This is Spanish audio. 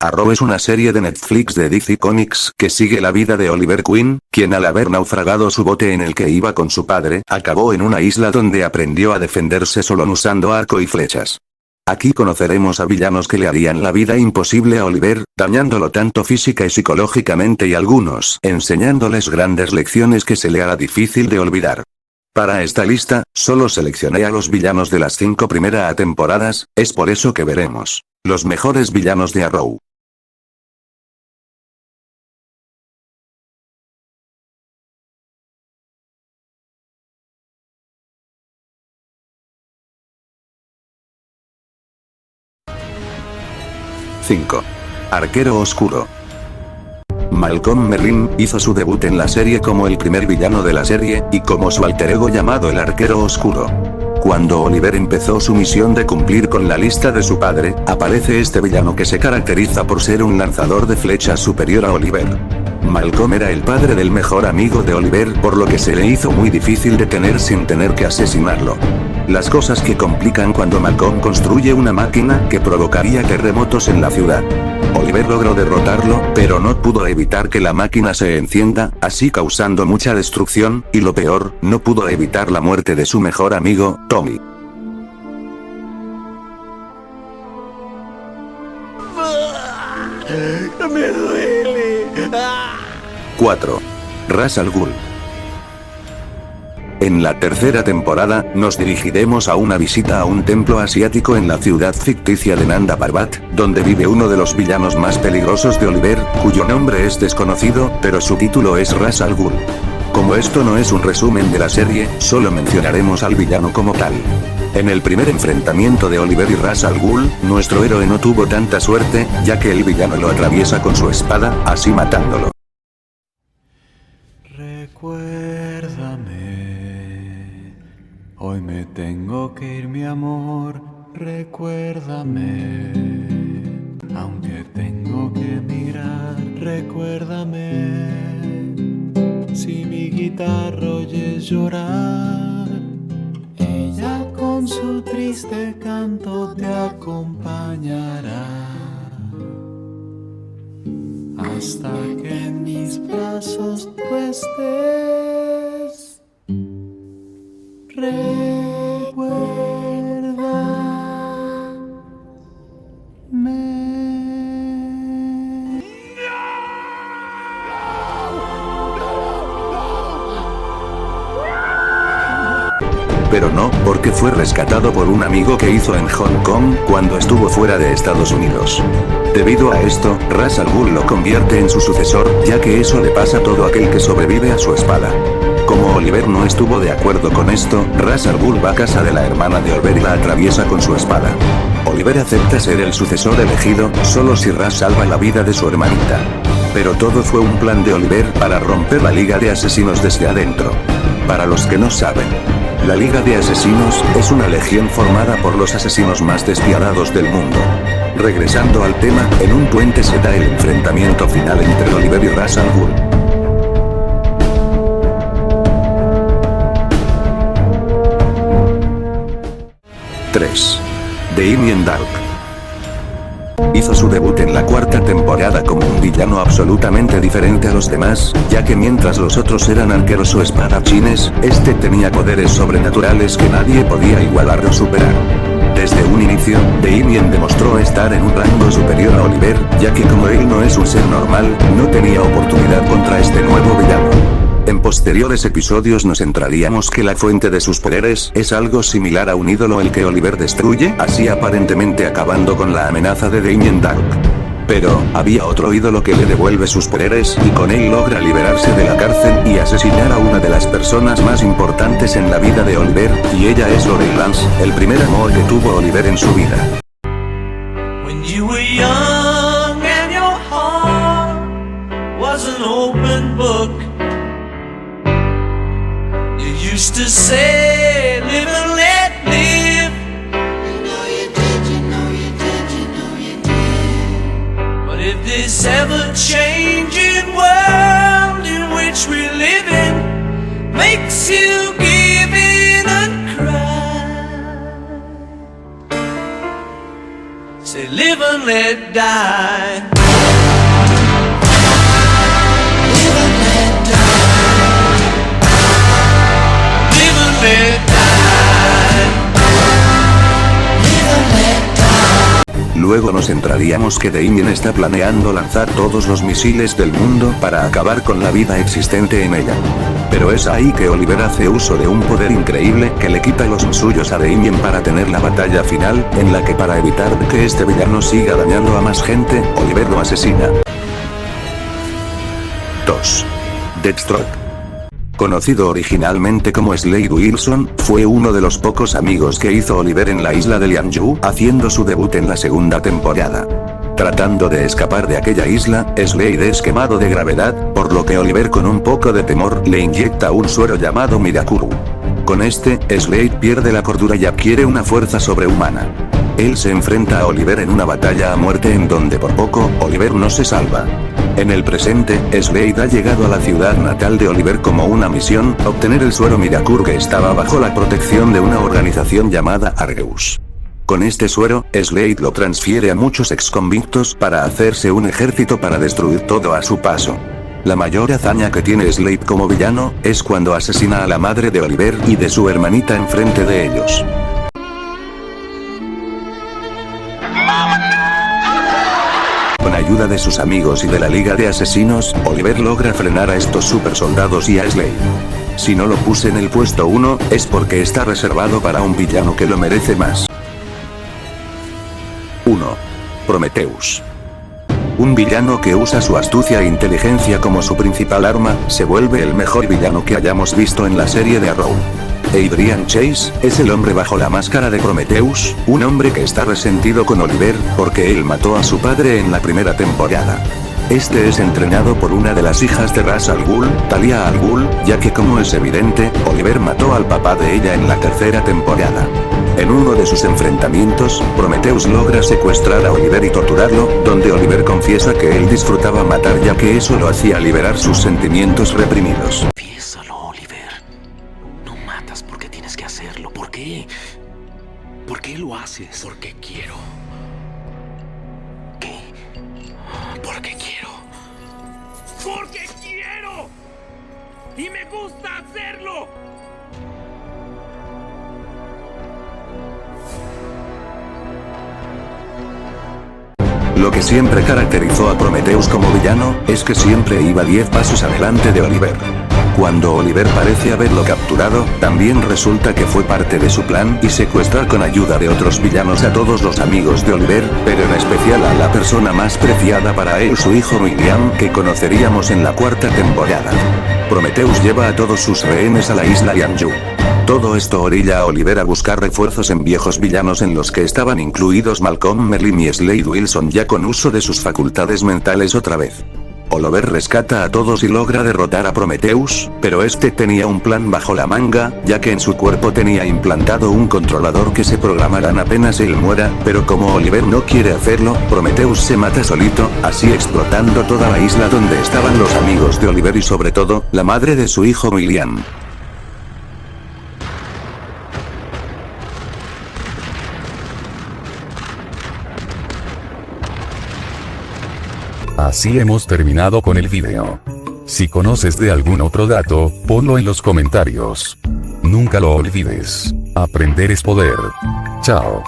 Arrow es una serie de Netflix de DC Comics que sigue la vida de Oliver Queen, quien al haber naufragado su bote en el que iba con su padre, acabó en una isla donde aprendió a defenderse solo usando arco y flechas. Aquí conoceremos a villanos que le harían la vida imposible a Oliver, dañándolo tanto física y psicológicamente y algunos enseñándoles grandes lecciones que se le hará difícil de olvidar. Para esta lista, solo seleccioné a los villanos de las 5 primeras temporadas, es por eso que veremos los mejores villanos de Arrow. Arquero Oscuro. Malcolm Merlyn hizo su debut en la serie como el primer villano de la serie, y como su alter ego llamado el Arquero Oscuro. Cuando Oliver empezó su misión de cumplir con la lista de su padre, aparece este villano que se caracteriza por ser un lanzador de flechas superior a Oliver. Malcolm era el padre del mejor amigo de Oliver, por lo que se le hizo muy difícil detener sin tener que asesinarlo. Las cosas que complican cuando Malcolm construye una máquina que provocaría terremotos en la ciudad. Oliver logró derrotarlo, pero no pudo evitar que la máquina se encienda, así causando mucha destrucción, y lo peor, no pudo evitar la muerte de su mejor amigo, Tommy. ¡Me duele! 4. Ra's al Ghul. En la tercera temporada, nos dirigiremos a una visita a un templo asiático en la ciudad ficticia de Nanda Parbat, donde vive uno de los villanos más peligrosos de Oliver, cuyo nombre es desconocido, pero su título es Ra's al Ghul. Como esto no es un resumen de la serie, solo mencionaremos al villano como tal. En el primer enfrentamiento de Oliver y Ra's al Ghul, nuestro héroe no tuvo tanta suerte, ya que el villano lo atraviesa con su espada, así matándolo. Recuérdame, hoy me tengo que ir, mi amor, recuérdame, aunque tengo que mirar, recuérdame, si mi guitarra oyes llorar, ella con su triste canto te acompañará, hasta que en mis brazos tú estés. Recuérdame. Pero no, porque fue rescatado por un amigo que hizo en Hong Kong, cuando estuvo fuera de Estados Unidos. Debido a esto, Ra's al Ghul lo convierte en su sucesor, ya que eso le pasa a todo aquel que sobrevive a su espada. Como Oliver no estuvo de acuerdo con esto, Ra's al Ghul va a casa de la hermana de Oliver y la atraviesa con su espada. Oliver acepta ser el sucesor elegido, solo si Ra's salva la vida de su hermanita. Pero todo fue un plan de Oliver para romper la Liga de Asesinos desde adentro. Para los que no saben, la Liga de Asesinos es una legión formada por los asesinos más despiadados del mundo. Regresando al tema, en un puente se da el enfrentamiento final entre Oliver y Ra's al Ghul. Damien Darhk. Hizo su debut en la cuarta temporada como un villano absolutamente diferente a los demás, ya que mientras los otros eran arqueros o espadachines, este tenía poderes sobrenaturales que nadie podía igualar o superar. Desde un inicio, Damien demostró estar en un rango superior a Oliver, ya que como él no es un ser normal, no tenía oportunidad contra este nuevo villano. En posteriores episodios nos centraríamos que la fuente de sus poderes es algo similar a un ídolo el que Oliver destruye, así aparentemente acabando con la amenaza de Damien Darhk. Pero, había otro ídolo que le devuelve sus poderes y con él logra liberarse de la cárcel y asesinar a una de las personas más importantes en la vida de Oliver, y ella es Lorelei Lance, el primer amor que tuvo Oliver en su vida. When you were young and your heart was an open book, you used to say, live and let live. You know you did, you know you did, you know you did. But if this ever-changing world in which we live in makes you give in and cry, say live and and let die. Live and let die. Live and let die. Live and let die. Luego nos entraríamos que Damien está planeando lanzar todos los misiles del mundo para acabar con la vida existente en ella. Pero es ahí que Oliver hace uso de un poder increíble que le quita los suyos a Damien para tener la batalla final, en la que para evitar que este villano siga dañando a más gente, Oliver lo asesina. 2. Deathstroke. Conocido originalmente como Slade Wilson, fue uno de los pocos amigos que hizo Oliver en la isla de Lianyu, haciendo su debut en la segunda temporada. Tratando de escapar de aquella isla, Slade es quemado de gravedad, por lo que Oliver con un poco de temor le inyecta un suero llamado Mirakuru. Con este, Slade pierde la cordura y adquiere una fuerza sobrehumana. Él se enfrenta a Oliver en una batalla a muerte en donde por poco, Oliver no se salva. En el presente, Slade ha llegado a la ciudad natal de Oliver como una misión, obtener el suero Mirakuru que estaba bajo la protección de una organización llamada Argeus. Con este suero, Slade lo transfiere a muchos exconvictos para hacerse un ejército para destruir todo a su paso. La mayor hazaña que tiene Slade como villano, es cuando asesina a la madre de Oliver y de su hermanita enfrente de ellos. Con ayuda de sus amigos y de la Liga de Asesinos, Oliver logra frenar a estos supersoldados y a Slade. Si no lo puse en el puesto 1, es porque está reservado para un villano que lo merece más. 1. Prometheus. Un villano que usa su astucia e inteligencia como su principal arma, se vuelve el mejor villano que hayamos visto en la serie de Arrow. Adrian Chase, es el hombre bajo la máscara de Prometheus, un hombre que está resentido con Oliver, porque él mató a su padre en la primera temporada. Este es entrenado por una de las hijas de Ra's al Ghul, Talia al Ghul, ya que como es evidente, Oliver mató al papá de ella en la tercera temporada. En uno de sus enfrentamientos, Prometheus logra secuestrar a Oliver y torturarlo, donde Oliver confiesa que él disfrutaba matar ya que eso lo hacía liberar sus sentimientos reprimidos. Piénsalo, Oliver. No matas porque tienes que hacerlo. ¿Por qué? ¿Por qué lo haces? Porque quiero. ¿Qué? Porque quiero. ¡Porque quiero! ¡Y me gusta hacerlo! Lo que siempre caracterizó a Prometheus como villano, es que siempre iba 10 pasos adelante de Oliver. Cuando Oliver parece haberlo capturado, también resulta que fue parte de su plan y secuestrar con ayuda de otros villanos a todos los amigos de Oliver, pero en especial a la persona más preciada para él, su hijo William, que conoceríamos en la cuarta temporada. Prometheus lleva a todos sus rehenes a la isla Lianyu. Todo esto orilla a Oliver a buscar refuerzos en viejos villanos en los que estaban incluidos Malcolm Merlyn y Slade Wilson ya con uso de sus facultades mentales otra vez. Oliver rescata a todos y logra derrotar a Prometheus, pero este tenía un plan bajo la manga, ya que en su cuerpo tenía implantado un controlador que se programarán apenas él muera, pero como Oliver no quiere hacerlo, Prometheus se mata solito, así explotando toda la isla donde estaban los amigos de Oliver y sobre todo, la madre de su hijo William. Así hemos terminado con el video. Si conoces de algún otro dato, ponlo en los comentarios. Nunca lo olvides. Aprender es poder. Chao.